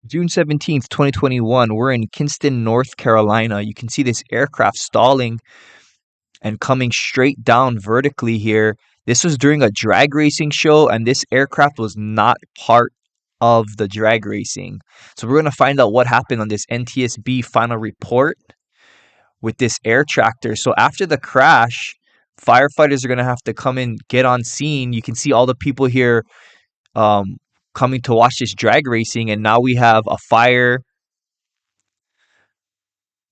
June 17th, 2021, we're in Kinston, North Carolina. You can see this aircraft stalling and coming straight down vertically here. This was during a drag racing show, and this aircraft was not part of the drag racing. So we're going to find out what happened on this NTSB Final Report with this air tractor. So after the crash, firefighters are going to have to come and get on scene. You can see all the people here um, coming to watch this drag racing, and now we have a fire.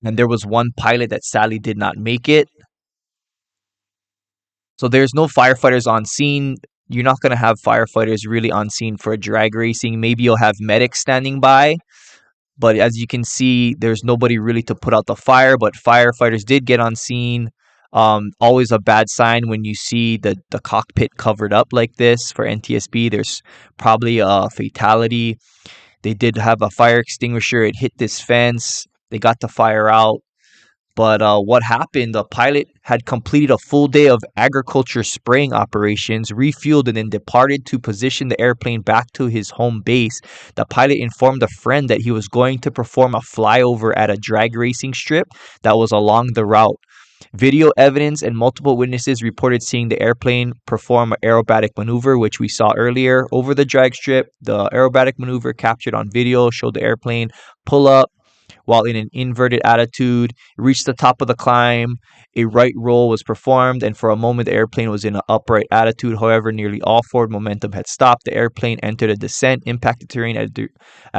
And there was one pilot that sadly did not make it. So there's no firefighters on scene. You're not going to have firefighters really on scene for a drag racing. Maybe you'll have medics standing by. But as you can see, there's nobody really to put out the fire. But firefighters did get on scene. Always a bad sign when you see the cockpit covered up like this for NTSB. There's probably a fatality. They did have a fire extinguisher. It hit this fence. They got the fire out. But what happened, the pilot had completed a full day of agriculture spraying operations, refueled, and then departed to position the airplane back to his home base. The pilot informed a friend that he was going to perform a flyover at a drag racing strip that was along the route. Video evidence and multiple witnesses reported seeing the airplane perform an aerobatic maneuver, which we saw earlier over the drag strip. The aerobatic maneuver captured on video showed the airplane pull up while in an inverted attitude, reached the top of the climb. A right roll was performed, and for a moment the airplane was in an upright attitude. However, nearly all forward momentum had stopped. The airplane entered a descent, impacted terrain at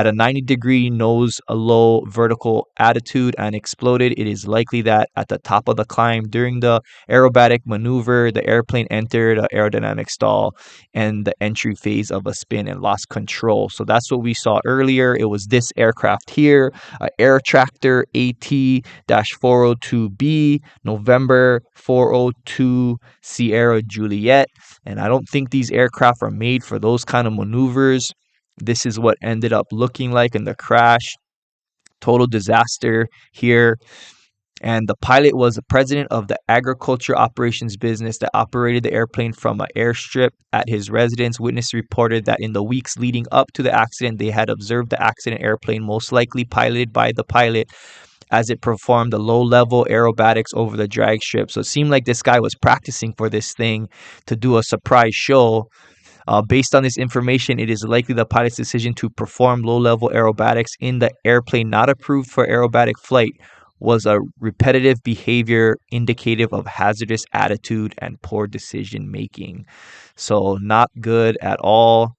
a 90-degree nose, a low vertical attitude, and exploded. It is likely that at the top of the climb during the aerobatic maneuver, the airplane entered an aerodynamic stall and the entry phase of a spin and lost control. So that's what we saw earlier. It was this aircraft here, Air Tractor AT-402B, November 402 Sierra Juliet. And I don't think these aircraft are made for those kind of maneuvers. This is what ended up looking like in the crash. Total disaster here. And the pilot was the president of the agriculture operations business that operated the airplane from an airstrip at his residence. Witness reported that in the weeks leading up to the accident, they had observed the accident airplane, most likely piloted by the pilot, as it performed the low-level aerobatics over the drag strip. So it seemed like this guy was practicing for this thing to do a surprise show. Based on this information, it is likely the pilot's decision to perform low-level aerobatics in the airplane not approved for aerobatic flight was a repetitive behavior indicative of hazardous attitude and poor decision making. So not good at all.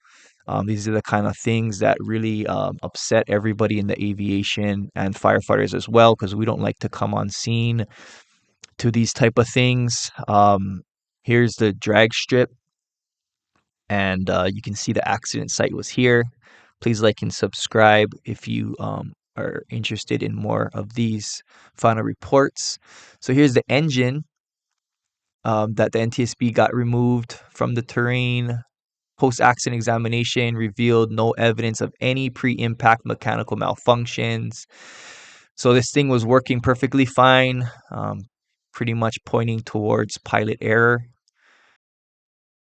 These are the kind of things that really upset everybody in the aviation and firefighters as well, because we don't like to come on scene to these type of things. Here's the drag strip, and you can see the accident site was here. Please like and subscribe if you are interested in more of these final reports. So here's the engine that the NTSB got removed from the terrain. Post-accident examination revealed no evidence of any pre-impact mechanical malfunctions. So this thing was working perfectly fine, pretty much pointing towards pilot error.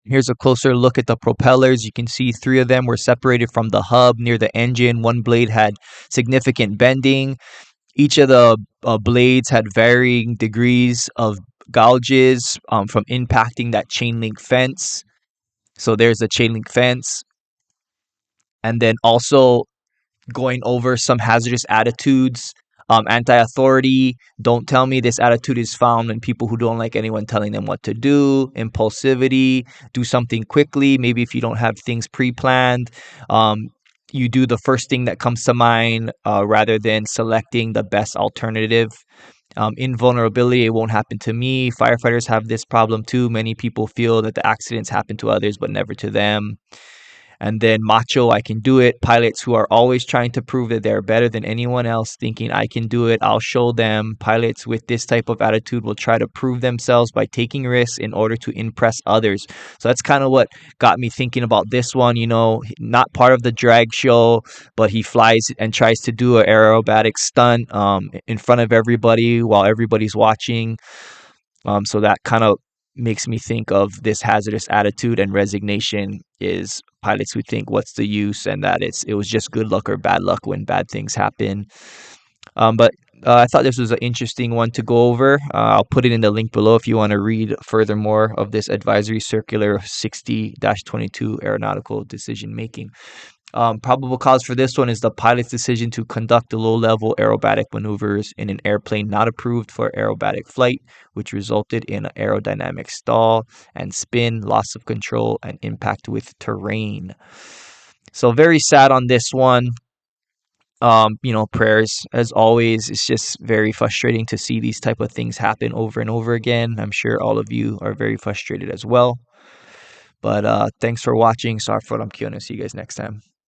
Here's a closer look at the propellers. You can see 3 of them were separated from the hub near the engine. One blade had significant bending. Each of the blades had varying degrees of gouges from impacting that chain link fence. So there's the chain link fence. And then also going over some hazardous attitudes. Anti-authority, don't tell me. This attitude is found in people who don't like anyone telling them what to do. Impulsivity, do something quickly. Maybe if you don't have things pre-planned, you do the first thing that comes to mind rather than selecting the best alternative. Invulnerability, it won't happen to me. Firefighters have this problem too. Many people feel that the accidents happen to others, but never to them. And then macho, I can do it. Pilots who are always trying to prove that they're better than anyone else, thinking I can do it, I'll show them. Pilots with this type of attitude will try to prove themselves by taking risks in order to impress others. So that's kind of what got me thinking about this one. You know, not part of the drag show, but he flies and tries to do an aerobatic stunt in front of everybody while everybody's watching. So that kind of makes me think of this hazardous attitude and resignation is pilots who think what's the use, and that it was just good luck or bad luck when bad things happen. But I thought this was an interesting one to go over. I'll put it in the link below if you want to read further more of this advisory circular 60-22 aeronautical decision making. Probable cause for this one is the pilot's decision to conduct the low-level aerobatic maneuvers in an airplane not approved for aerobatic flight, which resulted in an aerodynamic stall and spin, loss of control, and impact with terrain. So very sad on this one. Prayers as always. It's just very frustrating to see these type of things happen over and over again. I'm sure all of you are very frustrated as well. But thanks for watching. Sorry for what I'm Kiona. See you guys next time.